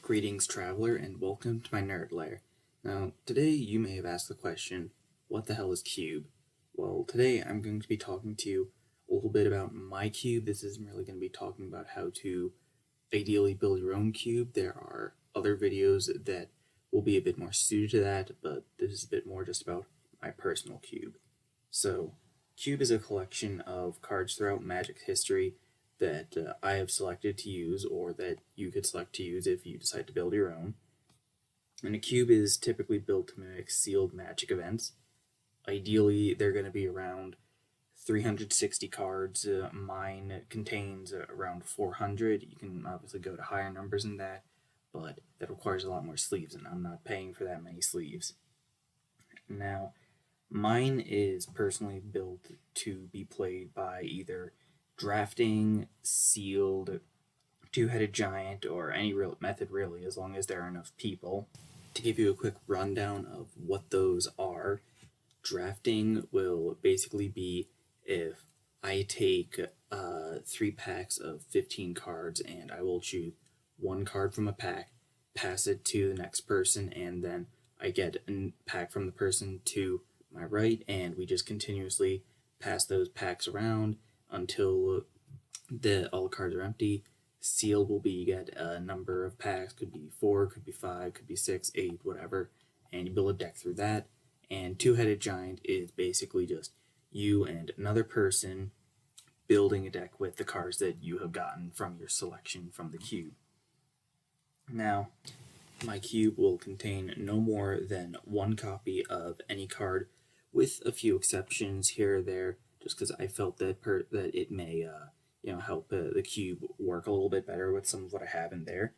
Greetings, traveler, and welcome to my Nerd Lair. Now, today you may have asked the question, what the hell is Cube? Well, today I'm going to be talking to you a little bit about my cube. This isn't really going to be talking about how to ideally build your own cube. There are other videos that will be a bit more suited to that, but this is a bit more just about my personal cube. So, Cube is a collection of cards throughout Magic history that I have selected to use, or that you could select to use if you decide to build your own. And a cube is typically built to mimic sealed Magic events. Ideally, they're going to be around 360 cards. Mine contains around 400. You can obviously go to higher numbers than that, but that requires a lot more sleeves, and I'm not paying for that many sleeves. Now, mine is personally built to be played by either drafting, sealed, two-headed giant, or any real method really, as long as there are enough people. To give you a quick rundown of what those are, drafting will basically be if I take 3 packs of 15 cards and I will choose one card from a pack, pass it to the next person, and then I get a pack from the person to my right, and we just continuously pass those packs around until all the cards are empty. Sealed will be you get a number of packs, could be 4, could be 5, could be 6, 8, whatever, and you build a deck through that. And two-headed giant is basically just you and another person building a deck with the cards that you have gotten from your selection from the cube. Now, my cube will contain no more than 1 copy of any card, with a few exceptions here or there, just because I felt that it may help the cube work a little bit better with some of what I have in there.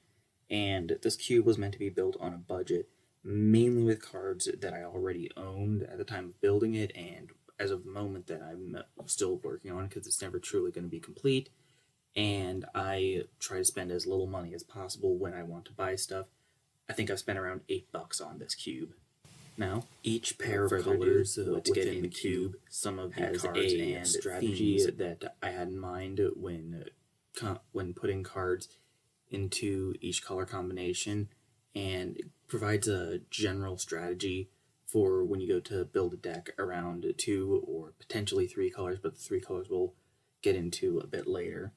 And this cube was meant to be built on a budget, mainly with cards that I already owned at the time of building it, and as of the moment that I'm still working on, because it's never truly going to be complete. And I try to spend as little money as possible when I want to buy stuff. I think I've spent around $8 on this cube. Now, each pair of colors within the cube, some of the cards and strategy that I had in mind when putting cards into each color combination, and it provides a general strategy for when you go to build a deck around 2 or potentially 3 colors, but the 3 colors we'll get into a bit later.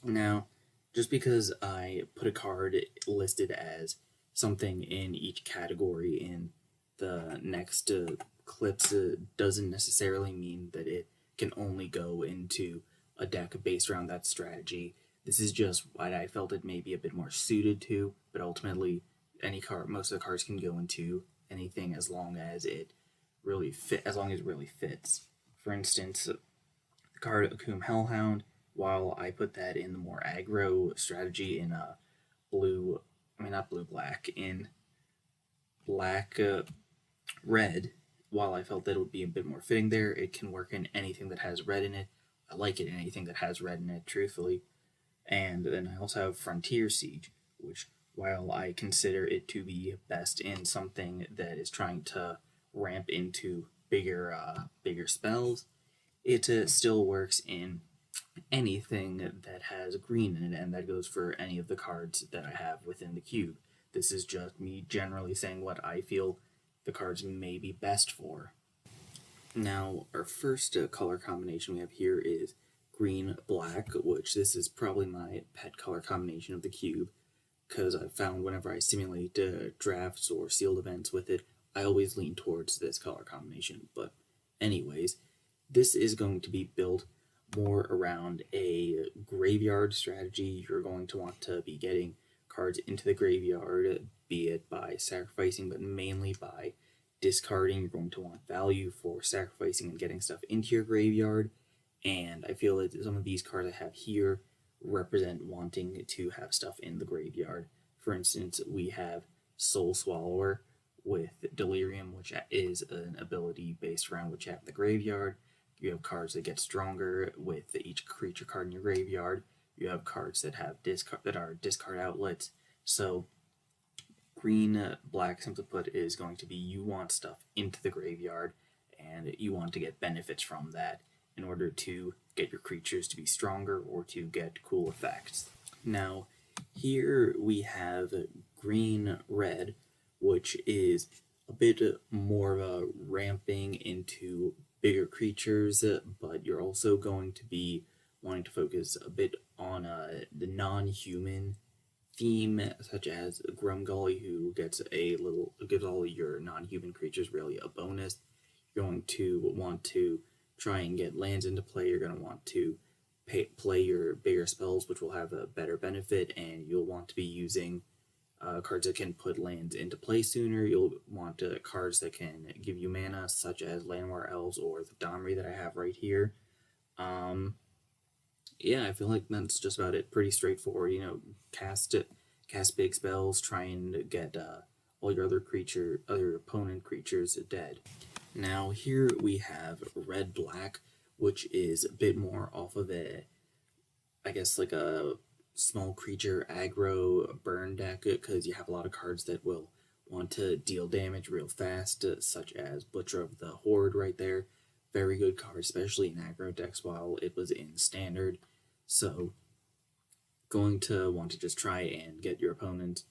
Now, just because I put a card listed as something in each category in the next clips doesn't necessarily mean that it can only go into a deck based around that strategy. This is just what I felt it may be a bit more suited to, but ultimately most of the cards can go into anything as long as it really fits. For instance, the card Akoum Hellhound, while I put that in the more aggro strategy in black red, while I felt that it would be a bit more fitting there, it can work in anything that has red in it. I like it in anything that has red in it, truthfully. And then I also have Frontier Siege, which, while I consider it to be best in something that is trying to ramp into bigger spells, it still works in anything that has green in it, and that goes for any of the cards that I have within the cube. This is just me generally saying what I feel the cards may be best for. Now, our first color combination we have here is green-black, which this is probably my pet color combination of the cube, because I've found whenever I simulate drafts or sealed events with it, I always lean towards this color combination. But anyways, this is going to be built more around a graveyard strategy. You're going to want to be getting cards into the graveyard, be it by sacrificing, but mainly by discarding. You're going to want value for sacrificing and getting stuff into your graveyard, and I feel that some of these cards I have here represent wanting to have stuff in the graveyard. For instance, we have Soul Swallower with Delirium, which is an ability based around what you have in the graveyard. You have cards that get stronger with each creature card in your graveyard. You have cards that have discard outlets. So green-black, simply put, is going to be you want stuff into the graveyard, and you want to get benefits from that in order to get your creatures to be stronger or to get cool effects. Now, here we have green red, which is a bit more of a ramping into bigger creatures, but you're also going to be wanting to focus a bit on the non-human theme, such as Grumgully, who gives all your non-human creatures really a bonus. You're going to want to try and get lands into play. You're going to want to play your bigger spells, which will have a better benefit, and you'll want to be using cards that can put lands into play sooner. You'll want cards that can give you mana, such as Llanowar Elves or the Domri that I have right here. Yeah, I feel like that's just about it. Pretty straightforward. Cast big spells, try and get all your other opponent creatures dead. Now here we have red black, which is a bit more off of I guess like a small creature aggro burn deck, because you have a lot of cards that will want to deal damage real fast, such as Butcher of the Horde right there. Very good card, especially in aggro decks while it was in standard. So going to want to just try and get your opponent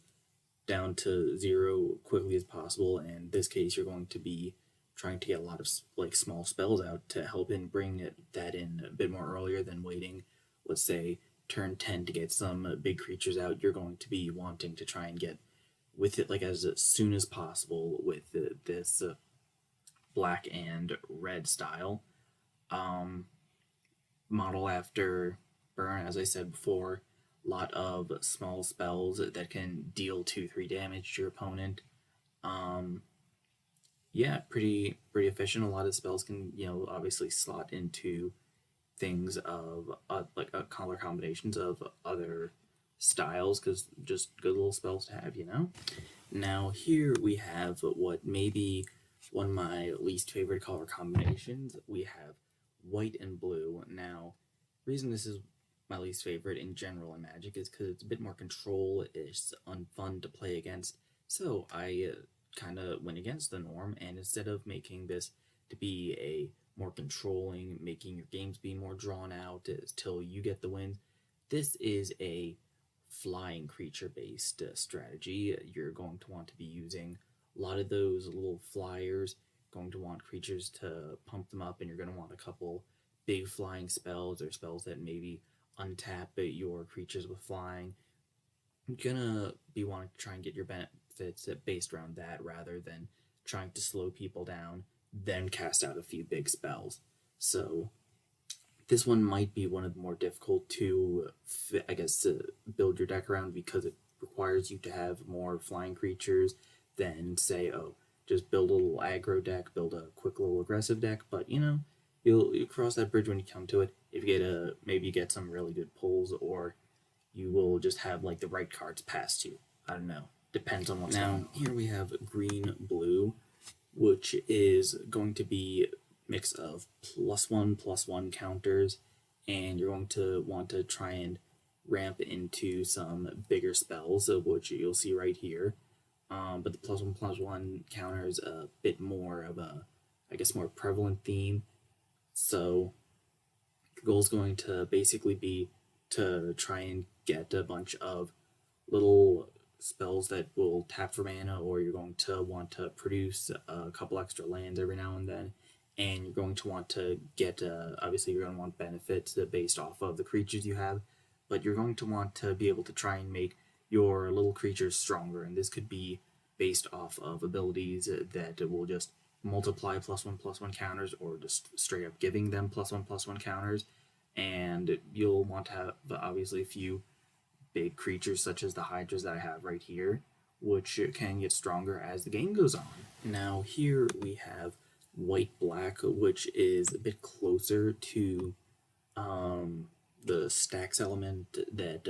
down to 0 quickly as possible. And in this case, you're going to be trying to get a lot of small spells out to help in bring that in a bit more earlier than waiting, let's say, turn 10 to get some big creatures out. You're going to be wanting to try and get with it as soon as possible with this black and red style. Model after burn, as I said before, a lot of small spells that can deal 2-3 damage to your opponent. Yeah, pretty efficient. A lot of spells can obviously slot into things of color combinations of other styles, because just good little spells to have. Now here we have what may be one of my least favorite color combinations. We have white and blue. Now, the reason this is my least favorite in general in Magic is because it's a bit more control. It's unfun to play against. So I kind of went against the norm, and instead of making this to be a more controlling, making your games be more drawn out till you get the win, this is a flying creature based strategy. You're going to want to be using a lot of those little flyers, going to want creatures to pump them up, and you're going to want a couple big flying spells or spells that maybe untap your creatures with flying. You're gonna be wanting to try and get your benefits based around that rather than trying to slow people down, then cast out a few big spells. So this one might be one of the more difficult to, build your deck around, because it requires you to have more flying creatures than, say, just build a little aggro deck, build a quick little aggressive deck. But you'll cross that bridge when you come to it. If you get some really good pulls, or you will just have the right cards past you. I don't know. Depends on what's going on. Here we have green blue, which is going to be a mix of +1/+1 counters, and you're going to want to try and ramp into some bigger spells, of which you'll see right here. But the +1/+1 counter is a bit more of a, more prevalent theme. So your goal is going to basically be to try and get a bunch of little spells that will tap for mana, or you're going to want to produce a couple extra lands every now and then, and you're going to want to get, obviously you're going to want benefits based off of the creatures you have, but you're going to want to be able to try and make your little creatures stronger, and this could be based off of abilities that will just multiply +1/+1 counters, or just straight up giving them +1/+1 counters. And you'll want to have obviously a few big creatures such as the Hydras that I have right here, which can get stronger as the game goes on. Now here we have white-black, which is a bit closer to the stacks element that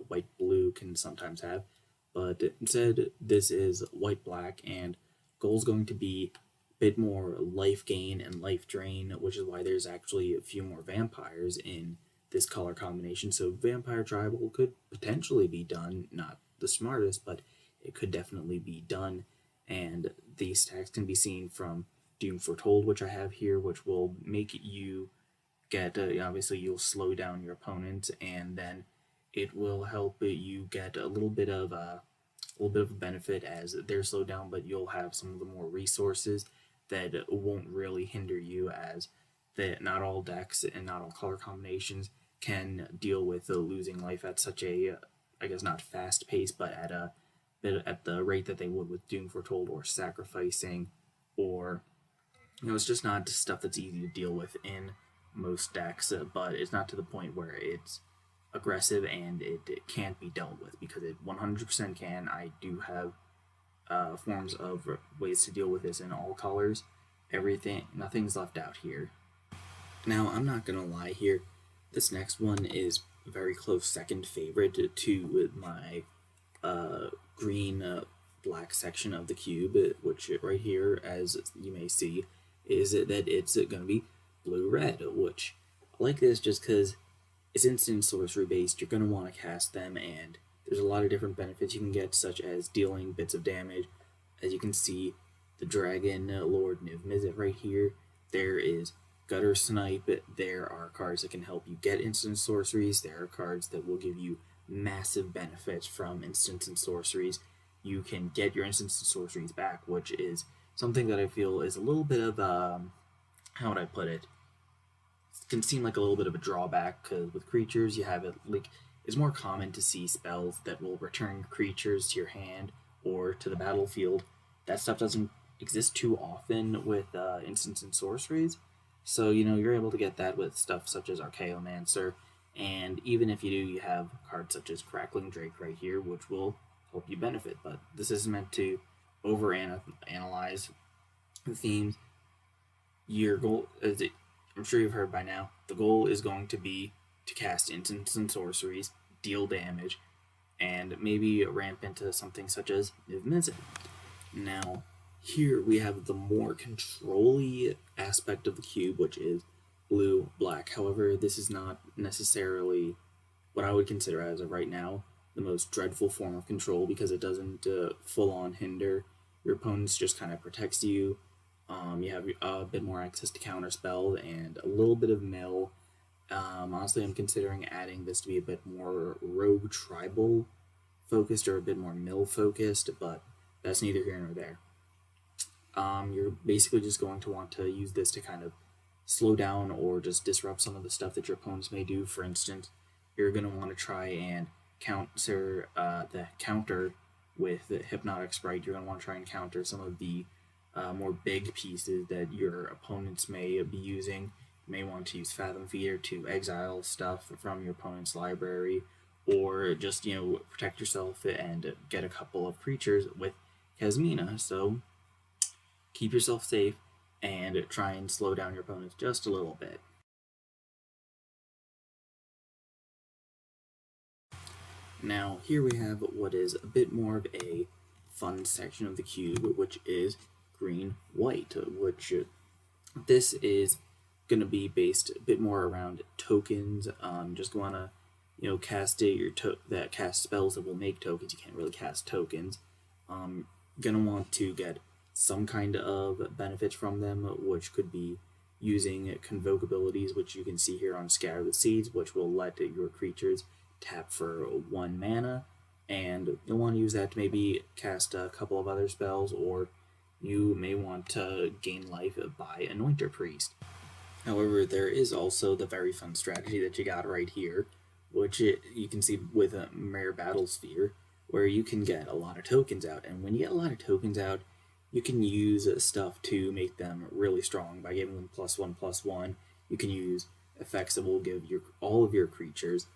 white-blue can sometimes have, but instead this is white-black, and goal is going to be a bit more life gain and life drain, which is why there's actually a few more vampires in this color combination. So Vampire Tribal could potentially be done, not the smartest, but it could definitely be done. And these stacks can be seen from Doom Foretold, which I have here, which will make you get, obviously you'll slow down your opponent, and then it will help you get a little bit of a little bit of a benefit as they're slowed down, but you'll have some of the more resources that won't really hinder you, as that not all decks and not all color combinations can deal with losing life at such a, I guess not fast pace, but at a bit at the rate that they would with Doom Foretold or sacrificing, or it's just not stuff that's easy to deal with in most decks, but it's not to the point where it's aggressive and it can't be dealt with, because it 100% can. I do have forms of ways to deal with this in all colors. Everything, nothing's left out here. Now, I'm not gonna lie here. This next one is a very close second favorite to my green black section of the cube, which right here, as you may see, is that it's going to be blue red, which I like this just because it's instant sorcery based. You're going to want to cast them, and there's a lot of different benefits you can get, such as dealing bits of damage. As you can see, the Dragon Lord Niv-Mizzet right here. There is Gutter Snipe. There are cards that can help you get instant sorceries. There are cards that will give you massive benefits from instants and sorceries. You can get your instants and sorceries back, which is something that I feel is a little bit of how would I put it? It can seem like a little bit of a drawback, because with creatures you have it like it's more common to see spells that will return creatures to your hand or to the battlefield. That stuff doesn't exist too often with instants and sorceries. So, you're able to get that with stuff such as Archaeomancer, and even if you do, you have cards such as Crackling Drake right here, which will help you benefit. But this isn't meant to overanalyze the themes. Your goal, as I'm sure you've heard by now, the goal is going to be to cast instants and sorceries, deal damage, and maybe ramp into something such as Niv-Mizzet. Now, here we have the more control-y aspect of the cube, which is blue, black. However, this is not necessarily what I would consider, as of right now, the most dreadful form of control, because it doesn't full-on hinder your opponents, just kind of protects you. You have a bit more access to counter spells and a little bit of mill. Honestly, I'm considering adding this to be a bit more rogue tribal focused, or a bit more mill focused, but that's neither here nor there. You're basically just going to want to use this to kind of slow down or just disrupt some of the stuff that your opponents may do. For instance, you're going to want to try and counter the counter with the Hypnotic Sprite. You're going to want to try and counter some of the more big pieces that your opponents may be using. You may want to use Fathom Feeder to exile stuff from your opponent's library, or just protect yourself and get a couple of creatures with Kasmina. So keep yourself safe and try and slow down your opponents just a little bit. Now, here we have what is a bit more of a fun section of the cube, which is green-white, which this is going to be based a bit more around tokens. Just want to, cast that cast spells that will make tokens. You can't really cast tokens. Gonna want to get some kind of benefits from them, which could be using convoke abilities, which you can see here on Scatter the Seeds, which will let your creatures tap for 1 mana, and you'll want to use that to maybe cast a couple of other spells, or you may want to gain life by Anointer Priest. However, there is also the very fun strategy that you got right here, which you can see with a Mare Battlesphere, where you can get a lot of tokens out, and when you get a lot of tokens out, you can use stuff to make them really strong by giving them +1/+1. You can use effects that will give all of your creatures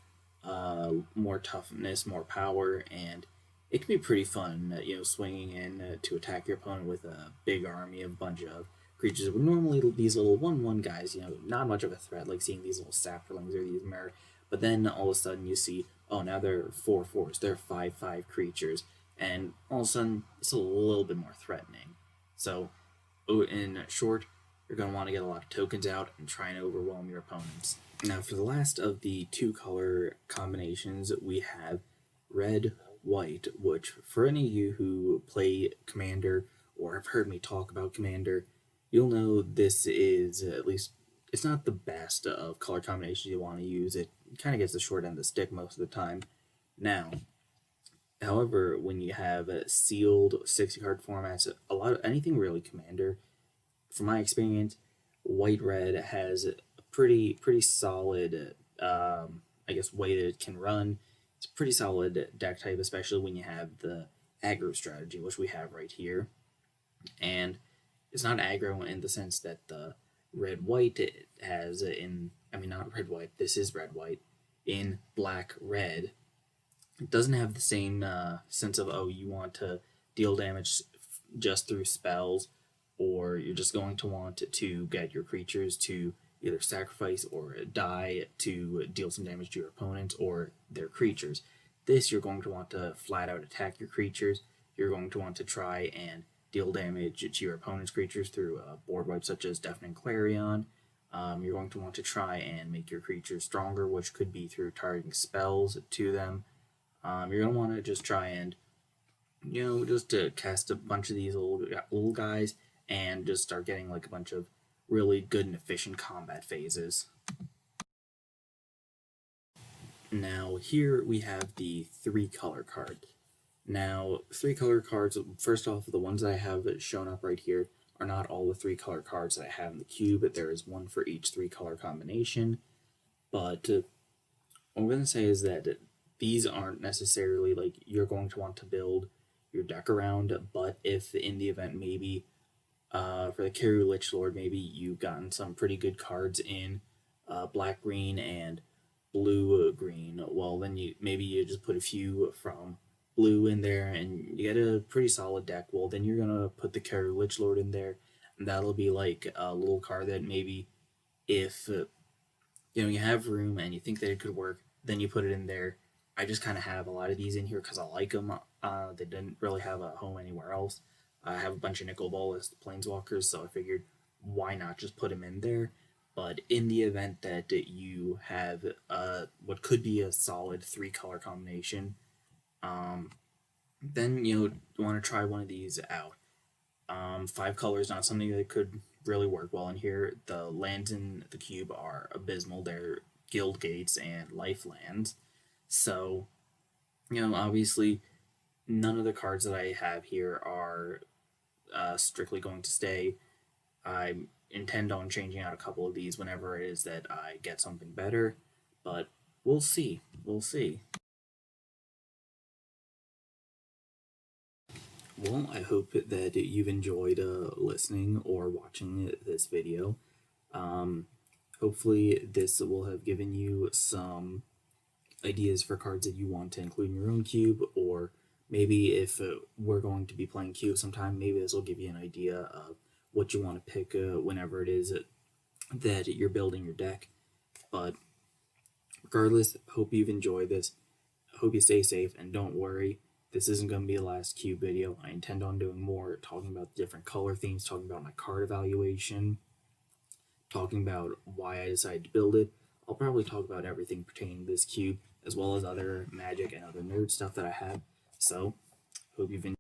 more toughness, more power, and it can be pretty fun, swinging in to attack your opponent with a big army of a bunch of creatures. Normally, these little 1/1 guys, not much of a threat, like seeing these little saplings or these Mare. But then all of a sudden you see, oh, now they're 4/4s, they're 5/5 creatures, and all of a sudden it's a little bit more threatening. So, in short, you're going to want to get a lot of tokens out and try and overwhelm your opponents. Now, for the last of the 2-color combinations, we have red, white, which for any of you who play Commander or have heard me talk about Commander, you'll know this is, at least, it's not the best of color combinations you want to use. It kind of gets the short end of the stick most of the time. Now, However, when you have sealed 60 card formats, a lot of anything really Commander, from my experience, white red has a pretty solid I guess way that it can run. It's a pretty solid deck type, especially when you have the aggro strategy, which we have right here. And it's not aggro in the sense that the red white has in, I mean, not red white, this is red white. In black red, it doesn't have the same sense of, oh, you want to deal damage just through spells, or you're just going to want to get your creatures to either sacrifice or die to deal some damage to your opponents or their creatures. This, you're going to want to flat out attack your creatures. You're going to want to try and deal damage to your opponent's creatures through board wipes such as Deafening Clarion. You're going to want to try and make your creatures stronger, which could be through targeting spells to them. You're going to want to just try and, just to cast a bunch of these little guys and just start getting like a bunch of really good and efficient combat phases. Now here we have the 3-color card. Now 3-color cards, first off, the ones I have shown up right here are not all the 3-color cards that I have in the cube. There is one for each 3-color combination. But what I'm going to say is that these aren't necessarily like you're going to want to build your deck around, but if in the event maybe for the Keru Lich Lord, maybe you've gotten some pretty good cards in black green and blue green, well then maybe you just put a few from blue in there and you get a pretty solid deck. Well, then you're gonna put the Keru Lich Lord in there, and that'll be like a little card that maybe if you have room and you think that it could work, then you put it in there. I just kind of have a lot of these in here because I like them. They didn't really have a home anywhere else. I have a bunch of Nicol Bolas Planeswalkers, so I figured why not just put them in there. But in the event that you have what could be a solid 3-color combination, then you want to try one of these out. 5 colors, not something that could really work well in here. The lands in the cube are abysmal. They're Guild Gates and Life Lands. So, obviously, none of the cards that I have here are strictly going to stay. I intend on changing out a couple of these whenever it is that I get something better, but we'll see. We'll see. Well, I hope that you've enjoyed listening or watching this video. Hopefully, this will have given you some ideas for cards that you want to include in your own cube, or maybe if we're going to be playing cube sometime, maybe this will give you an idea of what you want to pick whenever it is that you're building your deck. But regardless, hope you've enjoyed this. Hope you stay safe, and don't worry, this isn't going to be the last cube video. I intend on doing more, talking about different color themes, talking about my card evaluation, talking about why I decided to build it. I'll probably talk about everything pertaining to this cube, as well as other Magic and other nerd stuff that I have. So, hope you've enjoyed.